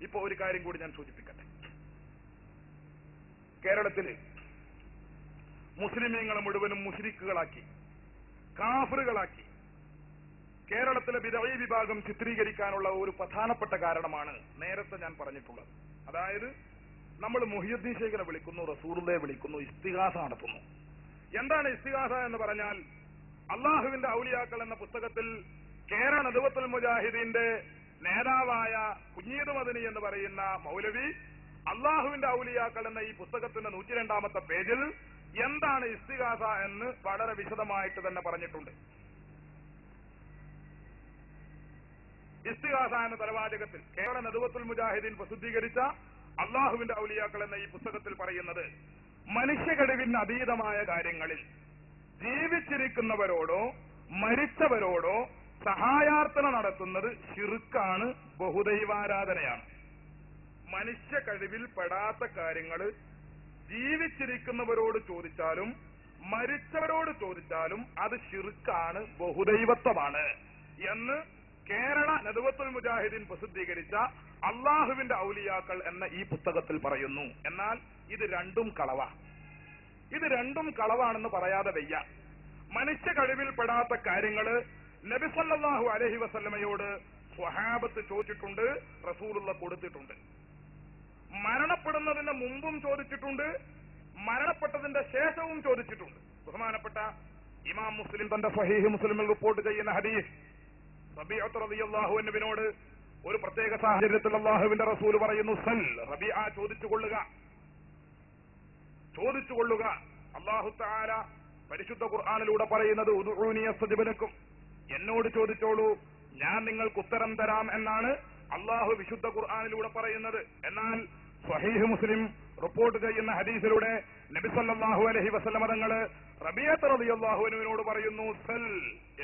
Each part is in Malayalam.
ഇപ്പൊ ഒരു കാര്യം കൂടി ഞാൻ സൂചിപ്പിക്കട്ടെ. കേരളത്തില് മുസ്ലിമീങ്ങളെ മുഴുവനും മുശ്രിക്കുകളാക്കി, കാഫിറുകളാക്കി കേരളത്തിലെ ബിദഈ വിഭാഗം ചിത്രീകരിക്കാനുള്ള ഒരു പ്രധാനപ്പെട്ട കാരണമാണ് നേരത്തെ ഞാൻ പറഞ്ഞിട്ടുള്ളത്. അതായത് നമ്മൾ മുഹിയുദ്ദീൻ ശൈഖിനെ വിളിക്കുന്നു, റസൂലുള്ളാഹിയെ വിളിക്കുന്നു, ഇസ്തിഗാസ നടത്തുന്നു. എന്താണ് ഇസ്തിഗാസ എന്ന് പറഞ്ഞാൽ, അള്ളാഹുവിന്റെ ഔലിയാക്കൾ എന്ന പുസ്തകത്തിൽ കേരള നദവത്തുൽ മുജാഹിദീന്റെ നേതാവായ കുഞ്ഞീദ് മദനി എന്ന് പറയുന്ന മൗലവി അള്ളാഹുവിന്റെ ഔലിയാക്കൾ എന്ന ഈ പുസ്തകത്തിന്റെ 102-ാമത്തെ പേജിൽ എന്താണ് ഇസ്തിഗാസ എന്ന് വളരെ വിശദമായിട്ട് തന്നെ പറഞ്ഞിട്ടുണ്ട്. ഇസ്തിഗാസ എന്ന തലവാചകത്തിൽ കേരള നദവത്തുൽ മുജാഹിദീൻ പ്രസിദ്ധീകരിച്ച അള്ളാഹുവിന്റെ ഔലിയാക്കൾ എന്ന ഈ പുസ്തകത്തിൽ പറയുന്നത്, മനുഷ്യ കഴിവിന് അതീതമായ കാര്യങ്ങളിൽ ജീവിച്ചിരിക്കുന്നവരോടോ മരിച്ചവരോടോ സഹായാർത്ഥന നടത്തുന്നത് ശിർക്കാണ്, ബഹുദൈവാരാധനയാണ്. മനുഷ്യ കഴിവിൽ പെടാത്ത കാര്യങ്ങൾ ജീവിച്ചിരിക്കുന്നവരോട് ചോദിച്ചാലും മരിച്ചവരോട് ചോദിച്ചാലും അത് ശിർക്കാണ്, ബഹുദൈവത്വമാണ് എന്ന് കേരള നദവത്തുൽ മുജാഹിദീൻ പ്രസിദ്ധീകരിച്ച അള്ളാഹുവിന്റെ ഔലിയാക്കൾ എന്ന ഈ പുസ്തകത്തിൽ പറയുന്നു. എന്നാൽ ഇത് രണ്ടും കളവാ. ഇത് രണ്ടും കളവാണെന്ന് പറയാതെ വയ്യ. മനുഷ്യ കഴിവിൽ പെടാത്ത കാര്യങ്ങള് നബി സല്ലല്ലാഹു അലൈഹി വസല്ലമയോട് സ്വഹാബത്ത് ചോദിച്ചിട്ടുണ്ട്, റസൂലുള്ള കൊടുത്തിട്ടുണ്ട്. മരണപ്പെടുന്നതിന് മുമ്പും ചോദിച്ചിട്ടുണ്ട്, മരണപ്പെട്ടതിന്റെ ശേഷവും ചോദിച്ചിട്ടുണ്ട്. ബഹുമാനപ്പെട്ട ഇമാം മുസ്ലിം തന്റെ സ്വഹീഹ് മുസ്ലിമിൽ റിപ്പോർട്ട് ചെയ്യുന്ന ഹദീസ്, റബീഅത്ത് റളിയല്ലാഹു അൻഹുവിനോട് ഒരു പ്രത്യേക സാഹചര്യത്തിൽ അല്ലാഹുവിന്റെ റസൂൽ പറയുന്നു, സൽ റബീഅ, ചോദിച്ചുകൊള്ളുക. അല്ലാഹു തആല പരിശുദ്ധ ഖുർആനിലൂടെ പറയുന്നത്, ഉദ്ഉനി അസ്തജിബ് ലക്കും, എന്നോട് ചോദിച്ചോളൂ ഞാൻ നിങ്ങൾക്ക് ഉത്തരം തരാം എന്നാണ് അല്ലാഹു വിശുദ്ധ ഖുർആനിലൂടെ പറയുന്നത്. എന്നാൽ സ്വഹീഹ് മുസ്ലിം റിപ്പോർട്ട് ചെയ്യുന്ന ഹദീസിലൂടെ നബി സല്ലല്ലാഹു അലൈഹി വസല്ലമ തങ്ങള് റബീഅത്ത് റളിയല്ലാഹു അൻഹുവിനോട് പറയുന്നു, സൽ,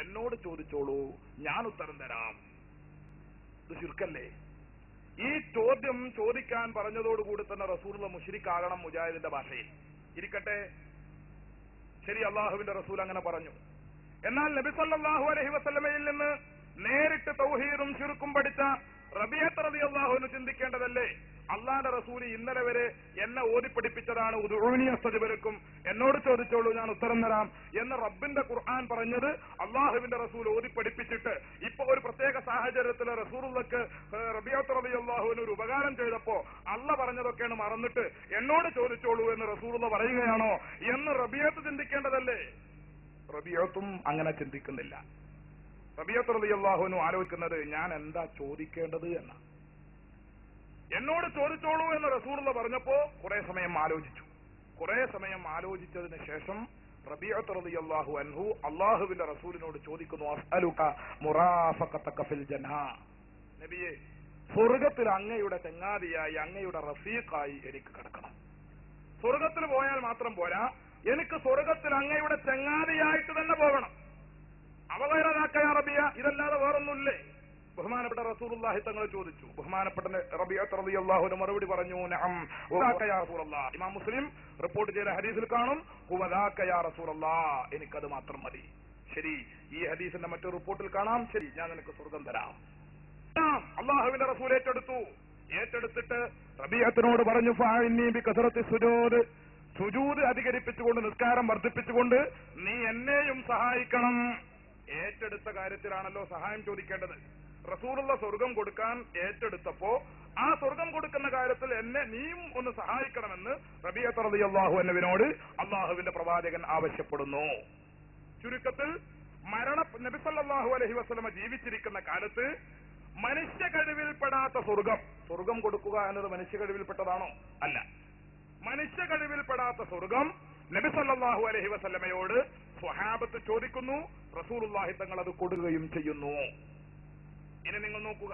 എന്നോട് ചോദിച്ചോളൂ ഞാൻ ഉത്തരം തരാം. ഇത് ശിർക്കല്ലേ? ഈ ചോദ്യം ചോദിക്കാൻ പറഞ്ഞതോടുകൂടി തന്നെ റസൂലുള്ള മുശ്രിക്കാകണം മുജാഹിദിന്റെ ഭാഷയിൽ. ഇരിക്കട്ടെ, ശരി, അള്ളാഹുവിന്റെ റസൂൽ അങ്ങനെ പറഞ്ഞു. എന്നാൽ നബി സല്ലല്ലാഹു അലൈഹി വസല്ലമയിൽ നിന്ന് നേരിട്ട് തൗഹീദും ശിർക്കും പഠിച്ച റബീഅത്ത് റളിയല്ലാഹു അൻഹു ചിന്തിക്കേണ്ടതല്ലേ, അള്ളാന്റെ റസൂല് ഇന്നലെ വരെ എന്നെ ഓതിപ്പഠിപ്പിച്ചതാണ്, ഉദ്ഉനി അസ്തജിബ് ലക്കും, എന്നോട് ചോദിച്ചോളൂ ഞാൻ ഉത്തരം തരാം എന്ന് റബ്ബിന്റെ ഖുർആൻ പറഞ്ഞത് അള്ളാഹുവിന്റെ റസൂൽ ഓതിപ്പഠിപ്പിച്ചിട്ട് ഇപ്പൊ ഒരു പ്രത്യേക സാഹചര്യത്തിൽ റസൂലുള്ളാഹിക്ക് റബീഅത്ത് റളിയല്ലാഹു അൻഹു ഒരു ഉപകാരം ചെയ്തപ്പോ അള്ളാഹ് പറഞ്ഞതൊക്കെയാണ് മറന്നിട്ട് എന്നോട് ചോദിച്ചോളൂ എന്ന് റസൂലുള്ള പറയുകയാണോ എന്ന് റബീഅത്ത് ചിന്തിക്കേണ്ടതല്ലേ? റബീഅത്തും അങ്ങനെ ചിന്തിക്കുന്നില്ല. റബീഅത്ത് റളിയല്ലാഹു അൻഹു ആലോചിക്കുന്നത് ഞാൻ എന്താ ചോദിക്കേണ്ടത് എന്ന. എന്നോട് ചോദിച്ചോളൂ എന്ന് റസൂലുള്ള പറഞ്ഞപ്പോ കുറെ സമയം ആലോചിച്ചു. കുറെ സമയം ആലോചിച്ചതിന് ശേഷം റബീഅത്ത് റളിയല്ലാഹു അൻഹു അല്ലാഹുവിന്റെ റസൂലിനോട് ചോദിക്കുന്നു, അസ്അലുക മുറാഫഖതക ഫിൽ ജന്ന, നബിയെ, സ്വർഗ്ഗത്തിൽ അങ്ങയുടെ ചങ്ങാതിയായി അങ്ങയുടെ റഫീഖായി എനിക്ക് കിടക്കണം. സ്വർഗ്ഗത്തിൽ പോയാൽ മാത്രം പോരാ, എനിക്ക് സ്വർഗ്ഗത്തിൽ അങ്ങയുടെ ചങ്ങാതിയായിട്ട് തന്നെ പോകണം. അവകൈറനാക്കയ റബിയ, ഇതല്ലാതെ വേറൊന്നുമില്ലേ? ബഹുമാനപ്പെട്ട റസൂലുള്ളാഹി തങ്ങൾ ചോദിച്ചു. ബഹുമാനപ്പെട്ട റബീഅത്ത് റളിയല്ലാഹു അൻഹു മറുപടി പറഞ്ഞു, നഅം വദാക യാ റസൂലല്ലാഹ്. ഇമാം മുസ്ലിം റിപ്പോർട്ട് ചെയ്ത ഹദീസിൽ കാണും, വദാക യാ റസൂലല്ലാഹ്, എനിക്കത് മാത്രം മതി. ശരി, ഈ ഹദീസിന്റെ മറ്റൊരു റിപ്പോർട്ടിൽ കാണാം, ശരി, ഞാൻ നിനക്ക് സ്വർഗ്ഗം തരാം. അല്ലാഹുവിന്റെ റസൂൽ ഏറ്റെടുത്തിട്ട് റബീഅത്തിനോട് പറഞ്ഞു, ഫഅഇന്നി ബികസറത്തി സുജൂദ്, സുജൂദ് അധികരിപ്പിച്ചുകൊണ്ട്, നിസ്കാരം വർദ്ധിപ്പിച്ചുകൊണ്ട് നീ എന്നെയും സഹായിക്കണം. ഏറ്റെടുത്ത കാര്യത്തിലാണല്ലോ സഹായം ചോദിക്കേണ്ടത്. റസൂലുള്ള സ്വർഗം കൊടുക്കാൻ ഏറ്റെടുത്തപ്പോ ആ സ്വർഗം കൊടുക്കുന്ന കാര്യത്തിൽ എന്നെ നീയും ഒന്ന് സഹായിക്കണമെന്ന് റബീഅത്ത് റളിയല്ലാഹു അൻഹുവിനോട് അള്ളാഹുവിന്റെ പ്രവാചകൻ ആവശ്യപ്പെടുന്നു. ചുരുക്കത്തിൽ നബി സല്ലല്ലാഹു അലൈഹി വസല്ലമ ജീവിച്ചിരിക്കുന്ന കാലത്ത് മനുഷ്യ കഴിവിൽപ്പെടാത്ത സ്വർഗം കൊടുക്കുക എന്നത് മനുഷ്യ കഴിവിൽപ്പെട്ടതാണോ? അല്ല. മനുഷ്യ കഴിവിൽപ്പെടാത്ത സ്വർഗം നബി സല്ലല്ലാഹു അലൈഹി വസല്ലമയോട് സ്വഹാബത്ത് ചോദിക്കുന്നു, റസൂലുള്ളാഹി തങ്ങൾ അത് കൊടുക്കുകയും ചെയ്യുന്നു. ഇനി നിങ്ങൾ നോക്കുക.